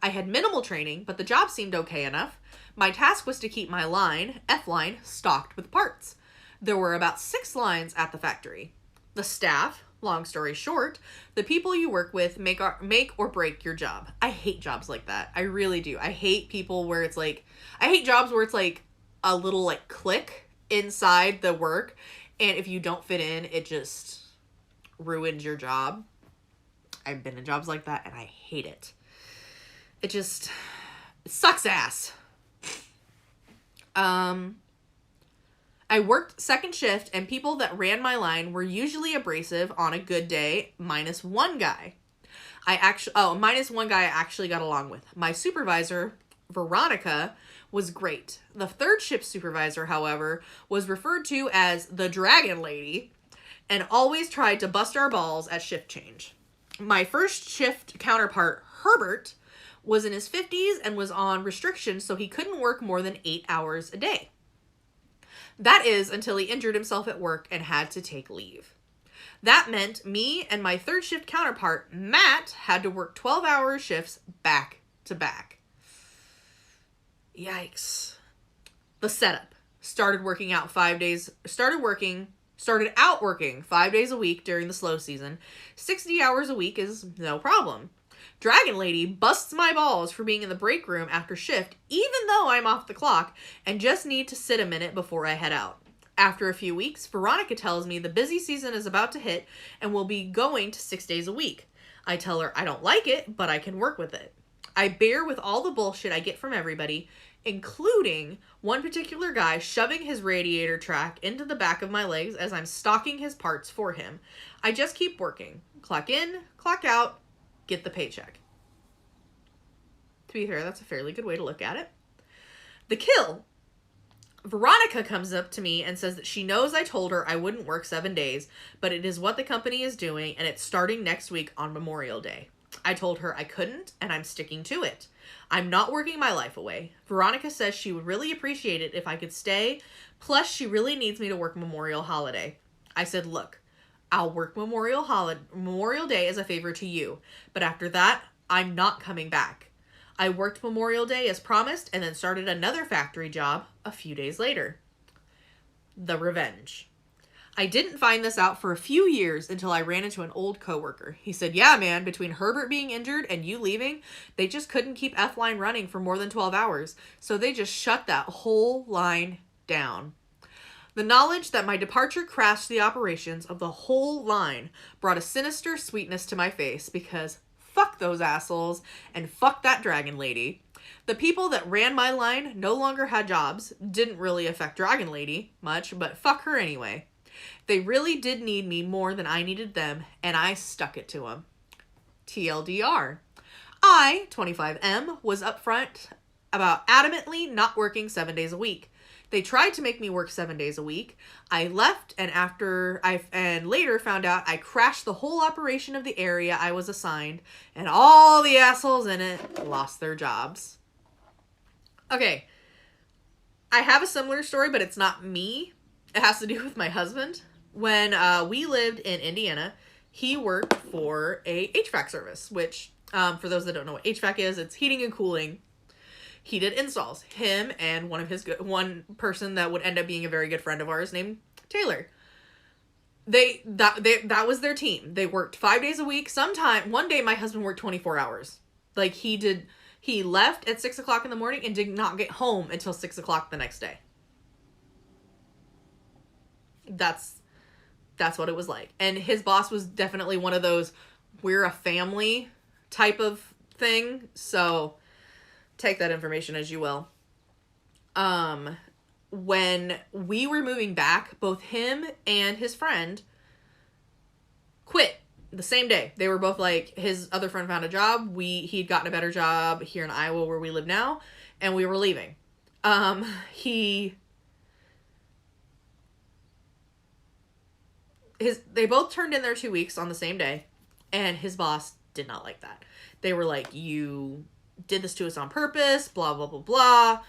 I had minimal training, but the job seemed okay enough. My task was to keep my line, F-line, stocked with parts. There were about 6 lines at the factory. The staff, long story short, the people you work with make or break your job. I hate jobs like that. I really do. I hate people where it's like, I hate jobs where it's like a little like clique inside the work, and if you don't fit in, it just ruins your job. I've been in jobs like that, and I hate it. It sucks ass. I worked second shift, and people that ran my line were usually abrasive on a good day, minus one guy. Minus one guy I actually got along with. My supervisor, Veronica, was great. The third shift supervisor, however, was referred to as the Dragon Lady and always tried to bust our balls at shift change. My first shift counterpart, Herbert, was in his 50s and was on restrictions, so he couldn't work more than 8 hours a day. That is until he injured himself at work and had to take leave. That meant me and my third shift counterpart, Matt, had to work 12-hour shifts back to back. Yikes. The setup. Started out working 5 days a week during the slow season. 60 hours a week is no problem. Dragon Lady busts my balls for being in the break room after shift, even though I'm off the clock and just need to sit a minute before I head out. After a few weeks, Veronica tells me the busy season is about to hit and we'll be going to 6 days a week. I tell her I don't like it, but I can work with it. I bear with all the bullshit I get from everybody, including one particular guy shoving his radiator track into the back of my legs as I'm stocking his parts for him. I just keep working. Clock in, clock out, get the paycheck. To be fair, that's a fairly good way to look at it. The kill. Veronica comes up to me and says that she knows I told her I wouldn't work 7 days, but it is what the company is doing, and it's starting next week on Memorial Day. I told her I couldn't, and I'm sticking to it. I'm not working my life away. Veronica says she would really appreciate it if I could stay, plus she really needs me to work Memorial Holiday. I said, look, I'll work Memorial Day as a favor to you, but after that, I'm not coming back. I worked Memorial Day as promised and then started another factory job a few days later. The revenge. I didn't find this out for a few years until I ran into an old coworker. He said, yeah, man, between Herbert being injured and you leaving, they just couldn't keep F-Line running for more than 12 hours. So they just shut that whole line down. The knowledge that my departure crashed the operations of the whole line brought a sinister sweetness to my face because fuck those assholes and fuck that dragon lady. The people that ran my line no longer had jobs. Didn't really affect Dragon Lady much, but fuck her anyway. They really did need me more than I needed them, and I stuck it to them. TLDR. I, 25M, was upfront about adamantly not working 7 days a week. They tried to make me work 7 days a week. I left, and later found out I crashed the whole operation of the area I was assigned, and all the assholes in it lost their jobs. Okay, I have a similar story, but it's not me. It has to do with my husband. When we lived in Indiana, he worked for a HVAC service, which, for those that don't know what HVAC is, it's heating and cooling. He did installs. Him and one person that would end up being a very good friend of ours named Taylor. That was their team. They worked 5 days a week. One day my husband worked 24 hours. Like he left at 6 o'clock in the morning and did not get home until 6 o'clock the next day. That's what it was like. And his boss was definitely one of those, we're a family type of thing. So take that information as you will. When we were moving back, both him and his friend quit the same day. They were both like, his other friend found a job. He'd gotten a better job here in Iowa where we live now, and we were leaving. They both turned in their 2 weeks on the same day, and his boss did not like that. They were like, you did this to us on purpose, blah, blah, blah, blah,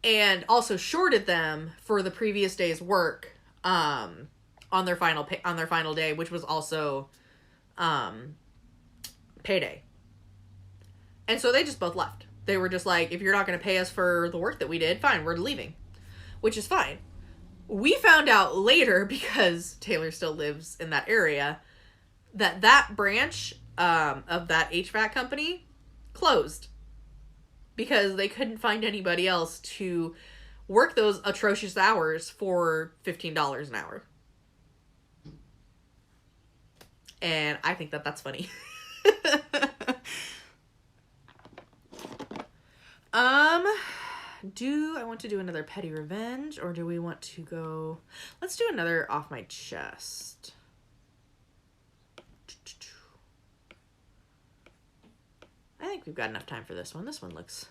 and also shorted them for the previous day's work, on their final day, which was also, payday. And so they just both left. They were just like, if you're not going to pay us for the work that we did, fine, we're leaving, which is fine. We found out later, because Taylor still lives in that area, that branch of that HVAC company closed because they couldn't find anybody else to work those atrocious hours for $15 an hour. And I think that that's funny. Do I want to do another petty revenge, or do we want to go... Let's do another off my chest. I think we've got enough time for this one. This one looks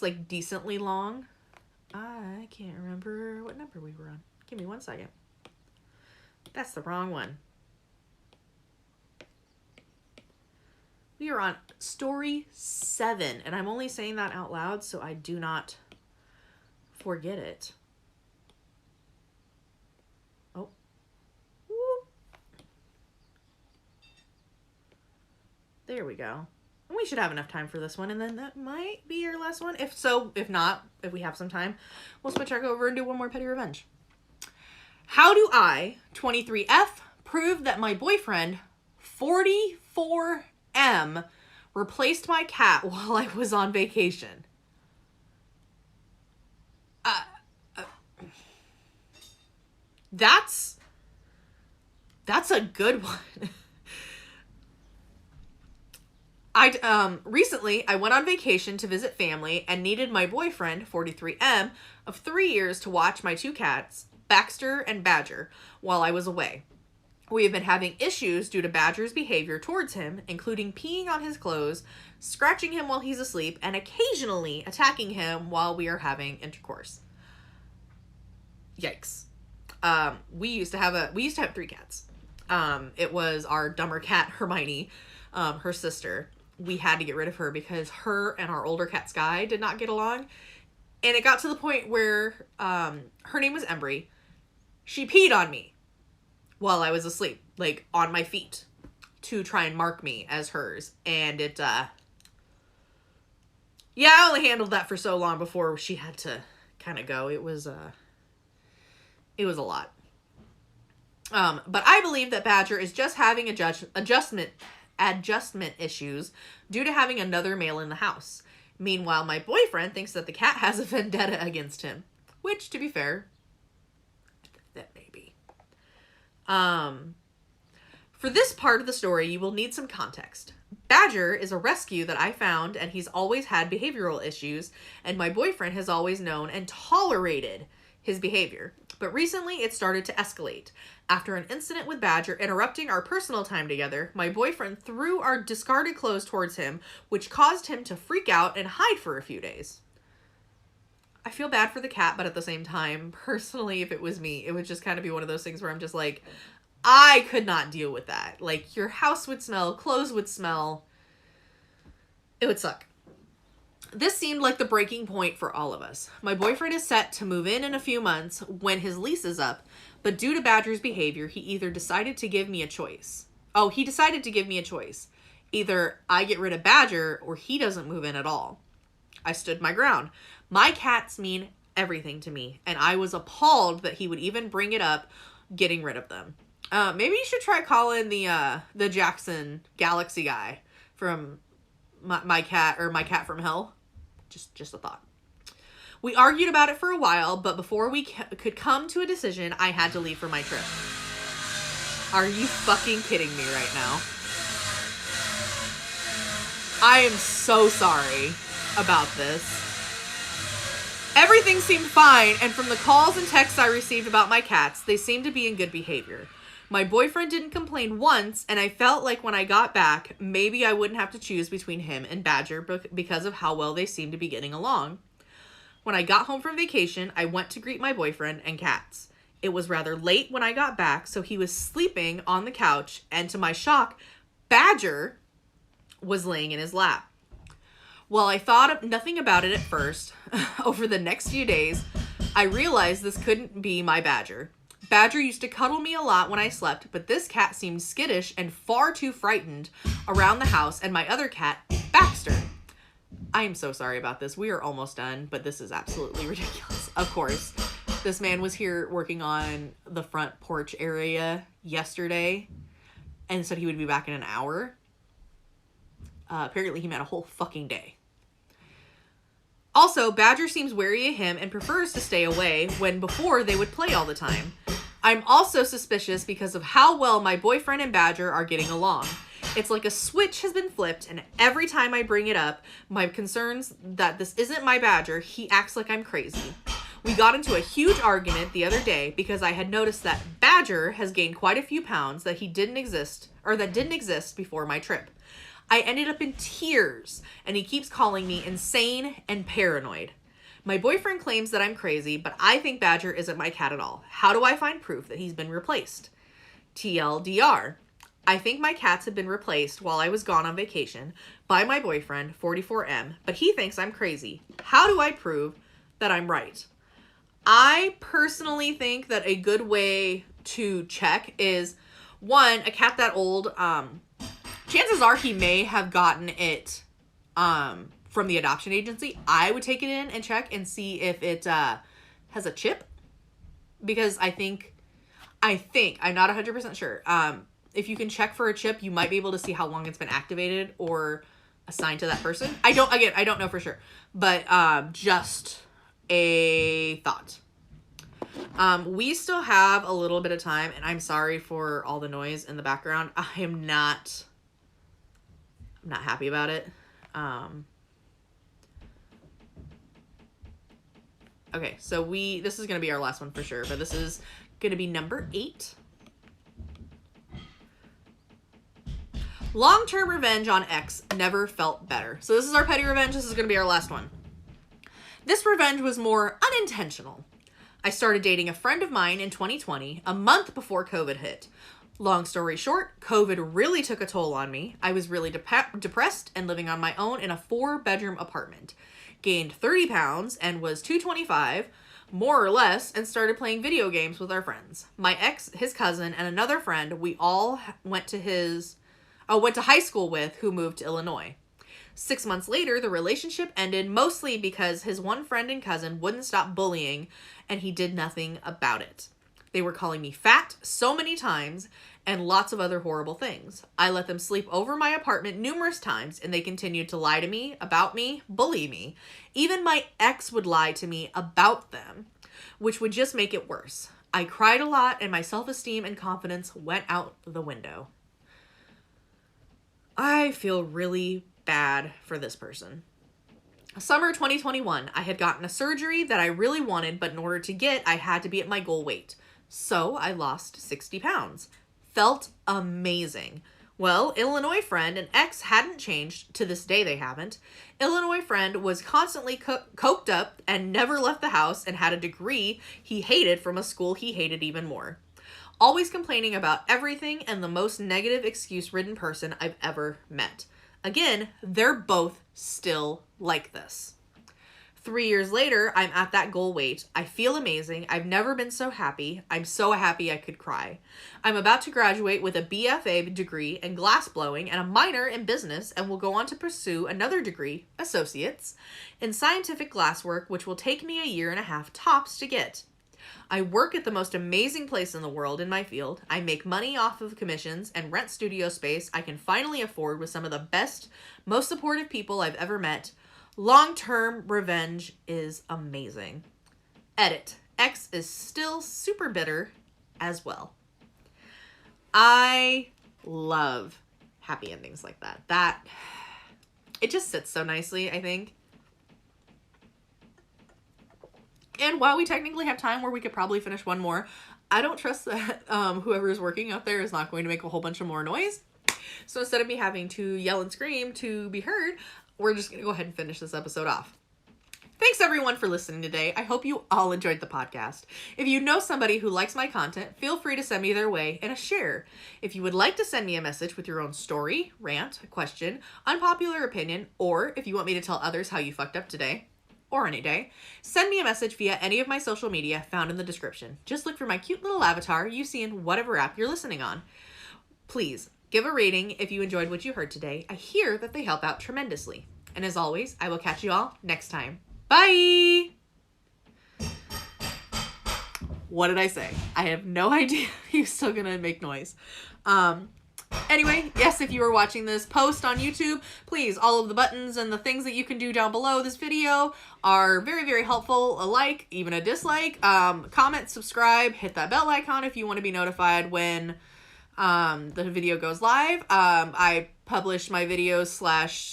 like decently long. I can't remember what number we were on. Give me 1 second. That's the wrong one. We are on story 7, and I'm only saying that out loud so I do not forget it. Oh. Whoop. There we go. We should have enough time for this one, and then that might be our last one. If not, if we have some time, we'll switch back over and do one more petty revenge. How do I, 23F, prove that my boyfriend, 44M, replaced my cat while I was on vacation? That's a good one. Recently, I went on vacation to visit family and needed my boyfriend, 43M, of 3 years to watch my 2 cats, Baxter and Badger, while I was away. We have been having issues due to Badger's behavior towards him, including peeing on his clothes, scratching him while he's asleep, and occasionally attacking him while we are having intercourse. Yikes. We used to have 3 cats. It was our dumber cat, Hermione, her sister. We had to get rid of her because her and our older cat, Sky, did not get along. And it got to the point where, her name was Embry. She peed on me while I was asleep, like on my feet, to try and mark me as hers. And it, I only handled that for so long before she had to kind of go. It was a lot. But I believe that Badger is just having adjustment issues due to having another male in the house. Meanwhile, my boyfriend thinks that the cat has a vendetta against him, which, to be fair, that may be. For this part of the story, you will need some context. Badger is a rescue that I found, and he's always had behavioral issues, and my boyfriend has always known and tolerated his behavior. But recently, it started to escalate. After an incident with Badger interrupting our personal time together, my boyfriend threw our discarded clothes towards him, which caused him to freak out and hide for a few days. I feel bad for the cat, but at the same time, personally, if it was me, it would just kind of be one of those things where I'm just like, I could not deal with that. Like, your house would smell, clothes would smell. It would suck. This seemed like the breaking point for all of us. My boyfriend is set to move in a few months when his lease is up, but due to Badger's behavior, he decided to give me a choice. Either I get rid of Badger or he doesn't move in at all. I stood my ground. My cats mean everything to me, and I was appalled that he would even bring it up getting rid of them. Maybe you should try calling the Jackson Galaxy guy from my cat from hell. Just a thought. We argued about it for a while, but before we could come to a decision, I had to leave for my trip. Are you fucking kidding me right now? I am so sorry about this. Everything seemed fine, and from the calls and texts I received about my cats, they seemed to be in good behavior. My boyfriend didn't complain once, and I felt like when I got back, maybe I wouldn't have to choose between him and Badger because of how well they seemed to be getting along. When I got home from vacation, I went to greet my boyfriend and cats. It was rather late when I got back, so he was sleeping on the couch, and to my shock, Badger was laying in his lap. While I thought of nothing about it at first, over the next few days, I realized this couldn't be my Badger. Badger used to cuddle me a lot when I slept, but this cat seemed skittish and far too frightened around the house, and my other cat, Baxter. I am so sorry about this. We are almost done, but this is absolutely ridiculous. Of course, this man was here working on the front porch area yesterday and said he would be back in an hour. Apparently he meant a whole fucking day. Also, Badger seems wary of him and prefers to stay away when before they would play all the time. I'm also suspicious because of how well my boyfriend and Badger are getting along. It's like a switch has been flipped, and every time I bring it up, my concerns that this isn't my Badger, he acts like I'm crazy. We got into a huge argument the other day because I had noticed that Badger has gained quite a few pounds that didn't exist before my trip. I ended up in tears, and he keeps calling me insane and paranoid. My boyfriend claims that I'm crazy, but I think Badger isn't my cat at all. How do I find proof that he's been replaced? TLDR. I think my cats have been replaced while I was gone on vacation by my boyfriend, 44M, but he thinks I'm crazy. How do I prove that I'm right? I personally think that a good way to check is, one, a cat that old, chances are he may have gotten it from the adoption agency. I would take it in and check and see if it has a chip, because I think, I'm not 100% sure. If you can check for a chip, you might be able to see how long it's been activated or assigned to that person. I don't know for sure, but just a thought. We still have a little bit of time, and I'm sorry for all the noise in the background. I'm not happy about it. Okay, so this is going to be our last one for sure, but this is going to be number 8. Long-term revenge on ex never felt better. So this is our petty revenge. This is going to be our last one. This revenge was more unintentional. I started dating a friend of mine in 2020, a month before COVID hit. Long story short, COVID really took a toll on me. I was really depressed and living on my own in a 4-bedroom apartment. Gained 30 pounds and was 225, more or less, and started playing video games with our friends. My ex, his cousin, and another friend we all went to high school with, who moved to Illinois. 6 months later, the relationship ended mostly because his one friend and cousin wouldn't stop bullying, and he did nothing about it. They were calling me fat so many times and lots of other horrible things. I let them sleep over my apartment numerous times, and they continued to lie to me, about me, bully me. Even my ex would lie to me about them, which would just make it worse. I cried a lot, and my self-esteem and confidence went out the window. I feel really bad for this person. Summer 2021, I had gotten a surgery that I really wanted, but in order to get, I had to be at my goal weight. So I lost 60 pounds. Felt amazing. Well, Illinois friend and ex hadn't changed. To this day, they haven't. Illinois friend was constantly coked up and never left the house and had a degree he hated from a school he hated even more. Always complaining about everything and the most negative excuse-ridden person I've ever met. Again, they're both still like this. 3 years later, I'm at that goal weight. I feel amazing. I've never been so happy. I'm so happy I could cry. I'm about to graduate with a BFA degree in glass blowing and a minor in business, and will go on to pursue another degree, associates, in scientific glasswork, which will take me 1.5 years tops to get. I work at the most amazing place in the world in my field. I make money off of commissions and rent studio space I can finally afford with some of the best, most supportive people I've ever met. Long-term revenge is amazing. Edit. X is still super bitter as well. I love happy endings like that. It just sits so nicely, I think. And while we technically have time where we could probably finish one more, I don't trust that whoever is working out there is not going to make a whole bunch of more noise. So instead of me having to yell and scream to be heard, we're just going to go ahead and finish this episode off. Thanks everyone for listening today. I hope you all enjoyed the podcast. If you know somebody who likes my content, feel free to send me their way and a share. If you would like to send me a message with your own story, rant, question, unpopular opinion, or if you want me to tell others how you fucked up today, or any day, send me a message via any of my social media found in the description. Just look for my cute little avatar you see in whatever app you're listening on. Please, give a rating if you enjoyed what you heard today. I hear that they help out tremendously. And as always, I will catch you all next time. Bye! What did I say? I have no idea. He's still gonna make noise. Anyway, yes, if you are watching this post on YouTube, please, all of the buttons and the things that you can do down below this video are very, very helpful. A like, even a dislike, comment, subscribe, hit that bell icon if you want to be notified when the video goes live. I publish my videos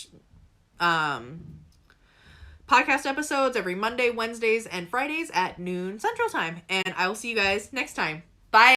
/ podcast episodes every Monday, Wednesdays, and Fridays at noon Central Time. And I will see you guys next time.